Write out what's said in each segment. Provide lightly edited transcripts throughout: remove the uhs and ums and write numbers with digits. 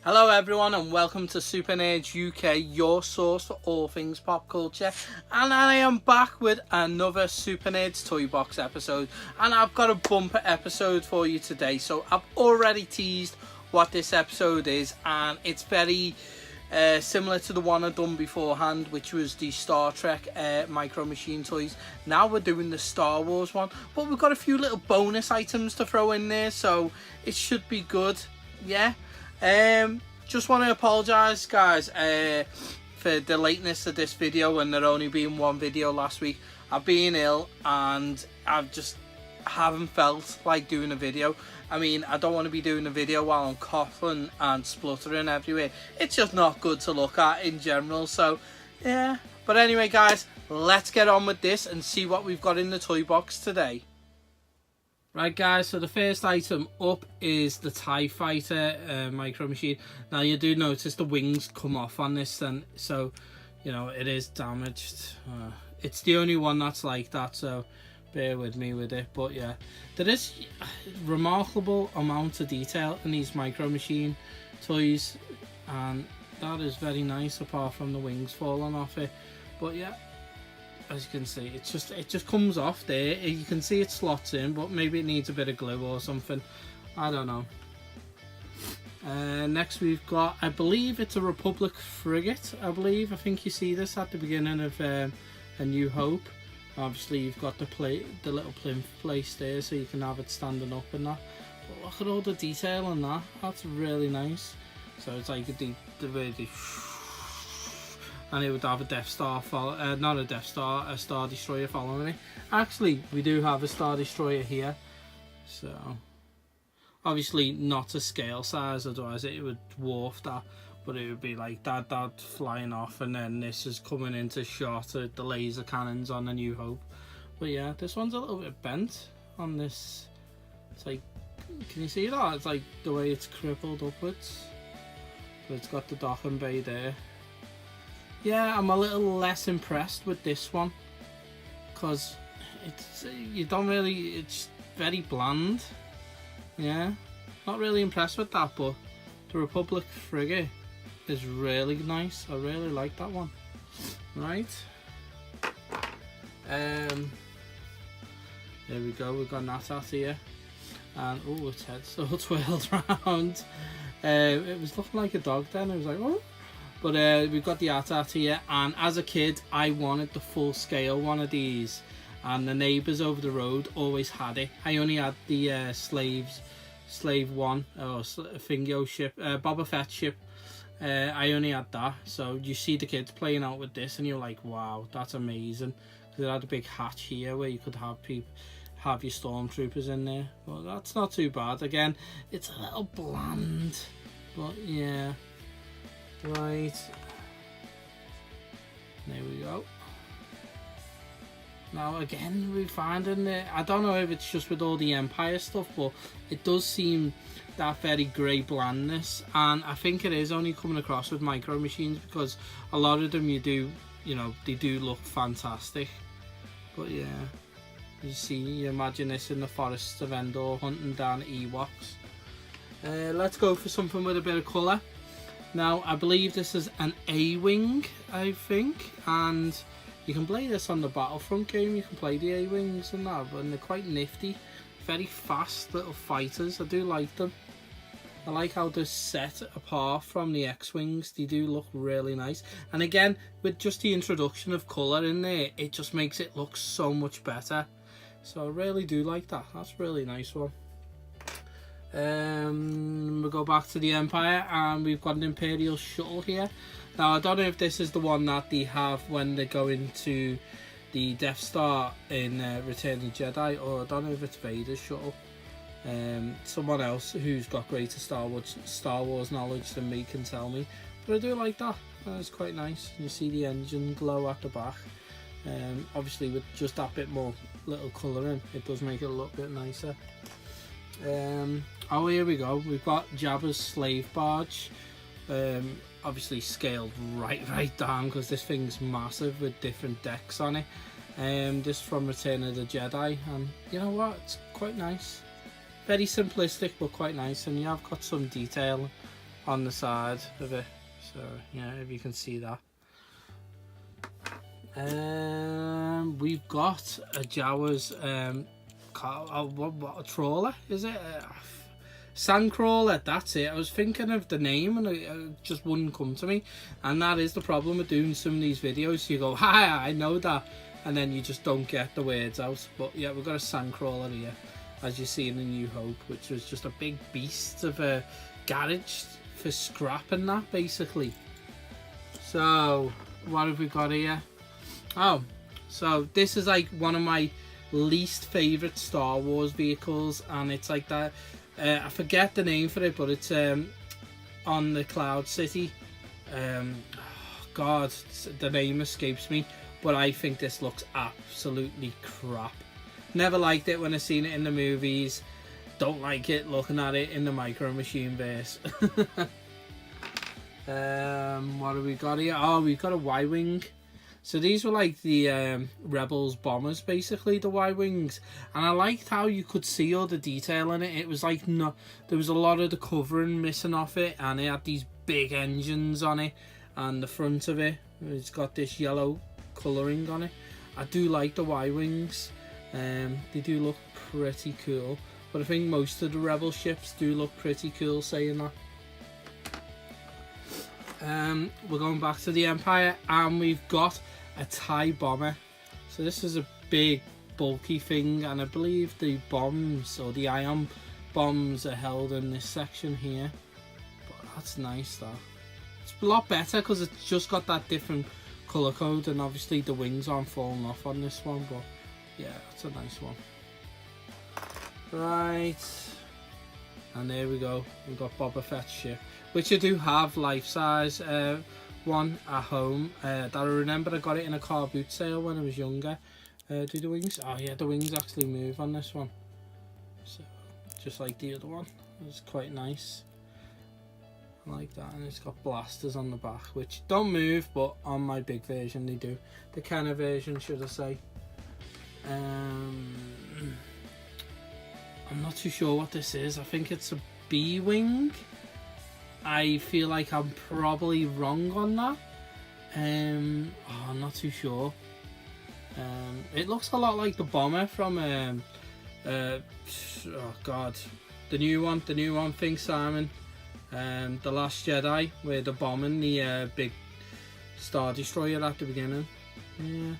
Hello everyone and welcome to Supernerds UK, your source for all things pop culture. And I am back with another Supernerds ToyBox episode. And I've got a bumper episode for you today. So I've already teased what this episode is, and it's very similar to the one I've done beforehand, which was the Star Trek Micro Machine toys. Now we're doing the Star Wars one, but we've got a few little bonus items to throw in there, so it should be good. Yeah. Just want to apologise, guys, for the lateness of this video and there only being one video last week. I've been ill and I've just haven't felt like doing a video. I mean, I don't want to be doing a video while I'm coughing and spluttering everywhere. It's just not good to look at in general, so yeah. But anyway, guys, let's get on with this and see what we've got in the toy box today. Right, guys, so the first item up is the TIE Fighter Micro Machine. Now, you do notice the wings come off on this, and so, you know, it is damaged. It's the only one that's like that, so bear with me with it. But yeah, there is a remarkable amount of detail in these Micro Machine toys, and that is very nice, apart from the wings falling off it. But yeah, as you can see, it just comes off there. You can see it slots in, but maybe it needs a bit of glue or something. I don't know. Next we've got, I believe it's a Republic frigate. I think you see this at the beginning of A New Hope. Obviously you've got the little plinth place there, so you can have it standing up and that. But look at all the detail on that. That's really nice. So it's like the way they, and it would have a Death Star not a Death Star, a Star Destroyer following it. Actually, we do have a Star Destroyer here, so obviously not to scale size, otherwise it would dwarf that, but it would be like that flying off, and then this is coming into shot at the laser cannons on A New Hope. But yeah, this one's a little bit bent on this. It's like, can you see that? It's like the way it's crippled upwards, but it's got the docking bay there. Yeah, I'm a little less impressed with this one, because it's very bland. Yeah, not really impressed with that, but the Republic frigate is really nice. I really like that one. Right. There we go, we've got Natat here, and oh, its head's so twirled round. It was looking like a dog then. I was like, oh. But we've got the AT-AT here, and as a kid I wanted the full scale one of these, and the neighbours over the road always had it. I only had the Slave 1 or Fingo ship, Boba Fett ship. I only had that, so you see the kids playing out with this and you're like, wow, that's amazing, because it had a big hatch here where you could have your stormtroopers in there. But that's not too bad. Again, it's a little bland, but yeah. Right, there we go. Now again, we're finding it, I don't know if it's just with all the Empire stuff, but it does seem that very grey blandness, and I think it is only coming across with Micro Machines, because a lot of them they do look fantastic. But yeah, you imagine this in the forests of Endor hunting down Ewoks. Let's go for something with a bit of colour. Now, I believe this is an A-Wing, I think, and you can play this on the Battlefront game. You can play the A-Wings and that, and they're quite nifty. Very fast little fighters. I do like them. I like how they're set apart from the X-Wings. They do look really nice. And again, with just the introduction of colour in there, it just makes it look so much better. So I really do like that. That's a really nice one. We'll go back to the Empire, and we've got an Imperial shuttle here. Now, I don't know if this is the one that they have when they go into the Death Star in Return of the Jedi, or I don't know if it's Vader's shuttle. Someone else who's got greater Star Wars knowledge than me can tell me, but I do like that. It's quite nice. You see the engine glow at the back. Obviously with just that bit more little colouring, it does make it a little bit nicer. Oh, here we go. We've got Jabba's slave barge, obviously scaled right down, because this thing's massive with different decks on it. This from Return of the Jedi, and you know what, it's quite nice. Very simplistic but quite nice, and you have got some detail on the side of it. So yeah, if you can see that. We've got a Jawa's what a trawler, is it? Sand crawler, that's it. I was thinking of the name and it just wouldn't come to me, and that is the problem with doing some of these videos. You go, hi, I know that, and then you just don't get the words out. But yeah, we've got a sand crawler here, as you see in the New Hope, which was just a big beast of a garage for scrap and that, basically. So what have we got here? Oh, so this is like one of my least favorite Star Wars vehicles, and it's like that. I forget the name for it, but it's on the Cloud City. Oh God, the name escapes me. But I think this looks absolutely crap. Never liked it when I seen it in the movies. Don't like it looking at it in the Micro Machine verse. What have we got here? Oh, we've got a Y-Wing. So these were like the Rebels bombers, basically, the Y-Wings. And I liked how you could see all the detail in it. It was like, no, there was a lot of the covering missing off it, and it had these big engines on it, and the front of it, it's got this yellow colouring on it. I do like the Y-Wings. They do look pretty cool, but I think most of the Rebel ships do look pretty cool, saying that. We're going back to the Empire, and we've got a TIE bomber. So this is a big bulky thing, and I believe the bombs, or the ion bombs, are held in this section here. But that's nice though. It's a lot better because it's just got that different colour code, and obviously the wings aren't falling off on this one, but yeah, it's a nice one. Right, and there we go, we've got Boba Fett's ship, which I do have life-size one at home, that I remember I got it in a car boot sale when I was younger. Do the wings, oh yeah, the wings actually move on this one, so just like the other one. It's quite nice, I like that. And it's got blasters on the back which don't move, but on my big version they do, the Kenner version should I say. I'm not too sure what this is. I think it's a B-Wing. I feel like I'm probably wrong on that. I'm not too sure. It looks a lot like the bomber from oh God, the new one, Think Simon, The Last Jedi, where they're bombing the big Star Destroyer at the beginning. Yeah,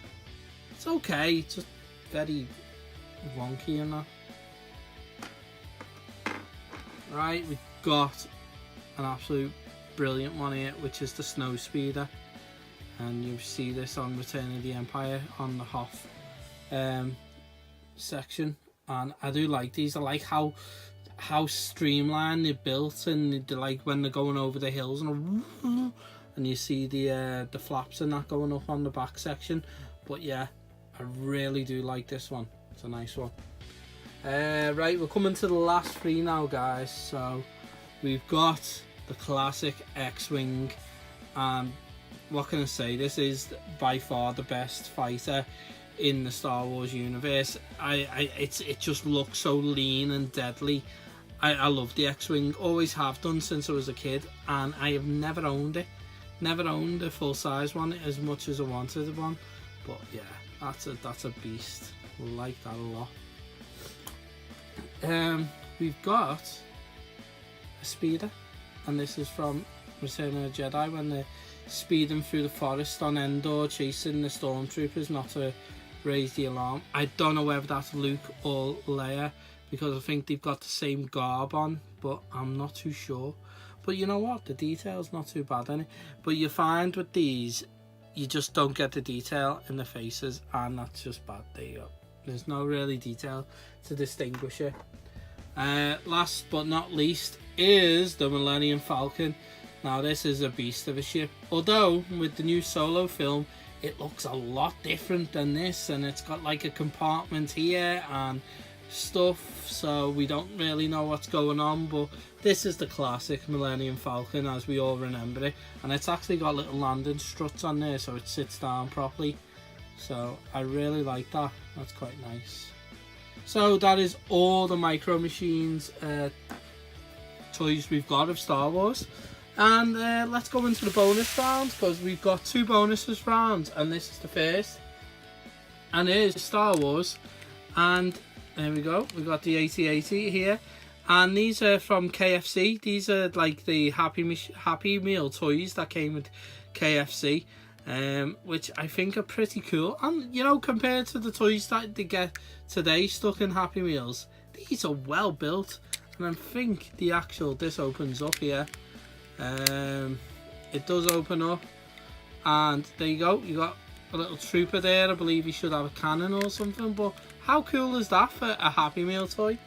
it's okay. It's just very wonky and that. Right, we've got an absolute brilliant one here, which is the Snow Speeder, and you see this on Return of the Empire on the Hoth section, and I do like these. I like how streamlined they're built, and they're like when they're going over the hills and you see the flaps and that going up on the back section. But yeah, I really do like this one. It's a nice one. Right, we're coming to the last three now, guys. So we've got the classic X-Wing, and what can I say, this is by far the best fighter in the Star Wars universe. It just looks so lean and deadly. I love the X-Wing, always have done since I was a kid, and I have never owned it. Never owned a full-size one as much as I wanted one. But yeah, that's a beast. I like that a lot. We've got a speeder, and this is from Return of the Jedi, when they're speeding through the forest on Endor chasing the stormtroopers not to raise the alarm. I don't know whether that's Luke or Leia, because I think they've got the same garb on, but I'm not too sure. But you know what, the detail's not too bad in it. But you find with these, you just don't get the detail in the faces, and that's just bad. There you go. There's no really detail to distinguish it. Last but not least is the Millennium Falcon. Now this is a beast of a ship, although with the new Solo film it looks a lot different than this, and it's got like a compartment here and stuff, so we don't really know what's going on. But this is the classic Millennium Falcon as we all remember it, and it's actually got little landing struts on there so it sits down properly. So I really like that. That's quite nice. So that is all the Micro Machines toys we've got of Star Wars. And let's go into the bonus rounds, because we've got 2 bonuses rounds, and this is the first. And it is Star Wars. And there we go. We've got the 8080 here. And these are from KFC. These are like the Happy Meal toys that came with KFC. Which I think are pretty cool. And, you know, compared to the toys that they get today stuck in Happy Meals, these are well built. And I think the actual, this opens up here. It does open up. And there you go. You got a little trooper there. I believe he should have a cannon or something. But how cool is that for a Happy Meal toy?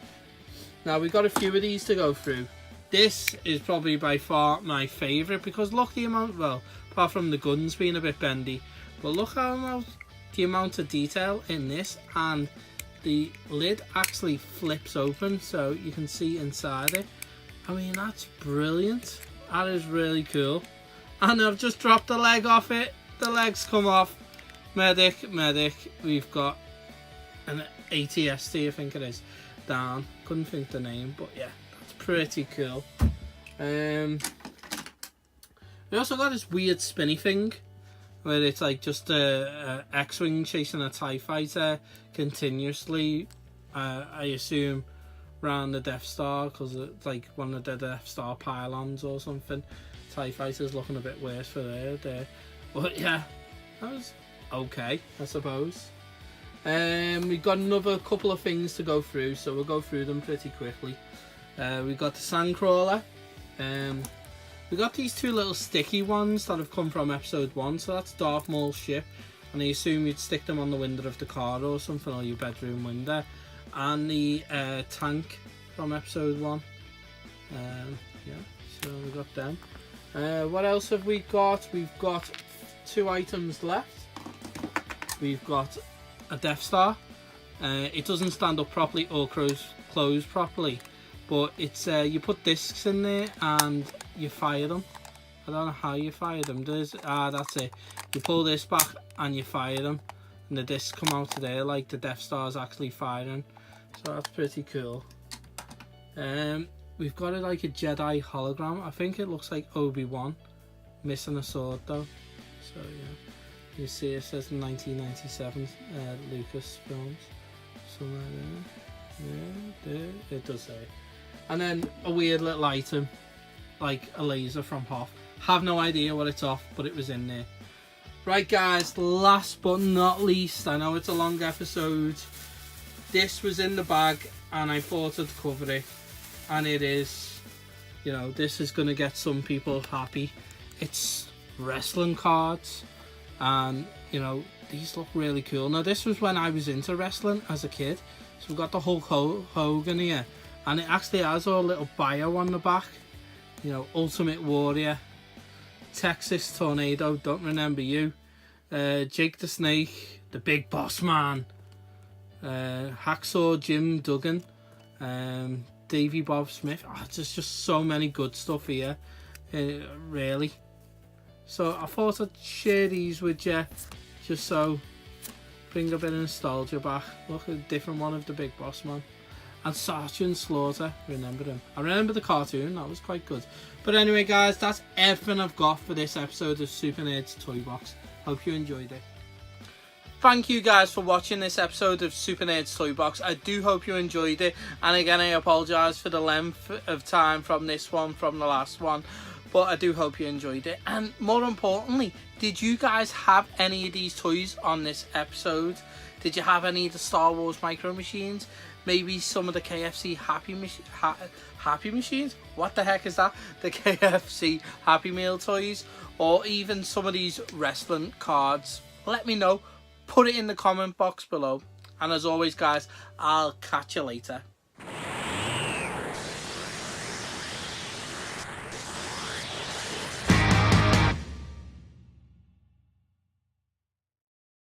Now, we've got a few of these to go through. This is probably by far my favourite, because look the amount, well, apart from the guns being a bit bendy, but look how the amount of detail in this, and the lid actually flips open so you can see inside it. I mean, that's brilliant. That is really cool. And I've just dropped the leg off it. The legs come off. Medic. We've got an ATST, I think it is, down. Couldn't think the name, but yeah, that's pretty cool. We also got this weird spinny thing where it's like just a X-Wing chasing a TIE fighter continuously, I assume, around the Death Star, because it's like one of the Death Star pylons or something. TIE fighter's looking a bit worse for there. But yeah, that was okay, I suppose. We've got another couple of things to go through, so we'll go through them pretty quickly. We've got the Sandcrawler. We got these 2 little sticky ones that have come from episode 1, so that's Darth Maul's ship, and I assume you'd stick them on the window of the car or something, or your bedroom window. And the tank from episode 1. Yeah, so we got them. What else have we got? We've got 2 items left. We've got a Death Star. It doesn't stand up properly or close properly, but it's you put discs in there and you fire them. I don't know how you fire them. That's it. You pull this back and you fire them, and the discs come out of there like the Death Star's actually firing. So that's pretty cool. We've got it like a Jedi hologram. I think it looks like Obi-Wan, missing a sword though. So yeah. You see it says 1997 Lucas films. Somewhere there. Yeah, there. It does say. And then a weird little item, like a laser from Hoth. Have no idea what it's off, but it was in there. Right guys, last but not least, I know it's a long episode. This was in the bag and I thought I'd cover it. And it is, you know, this is going to get some people happy. It's wrestling cards. And you know, these look really cool. Now this was when I was into wrestling as a kid, so we've got the Hulk Hogan here, and it actually has a little bio on the back, you know, Ultimate Warrior, Texas Tornado, don't remember you, Jake the Snake, the Big Boss Man, Hacksaw Jim Duggan, Davey Bob Smith. There's just so many good stuff here, really. So I thought I'd share these with you, just so bring a bit of nostalgia back. Look at a different one of the Big Boss Man. And Sergeant Slaughter, remember him. I remember the cartoon, that was quite good. But anyway guys, that's everything I've got for this episode of Supernerds ToyBox. Hope you enjoyed it. Thank you guys for watching this episode of Supernerds ToyBox. I do hope you enjoyed it. And again, I apologise for the length of time from this one, from the last one. But I do hope you enjoyed it. And more importantly, did you guys have any of these toys on this episode? Did you have any of the Star Wars Micro Machines? Maybe some of the KFC Happy Machines? What the heck is that? The KFC Happy Meal toys? Or even some of these wrestling cards? Let me know. Put it in the comment box below. And as always guys, I'll catch you later.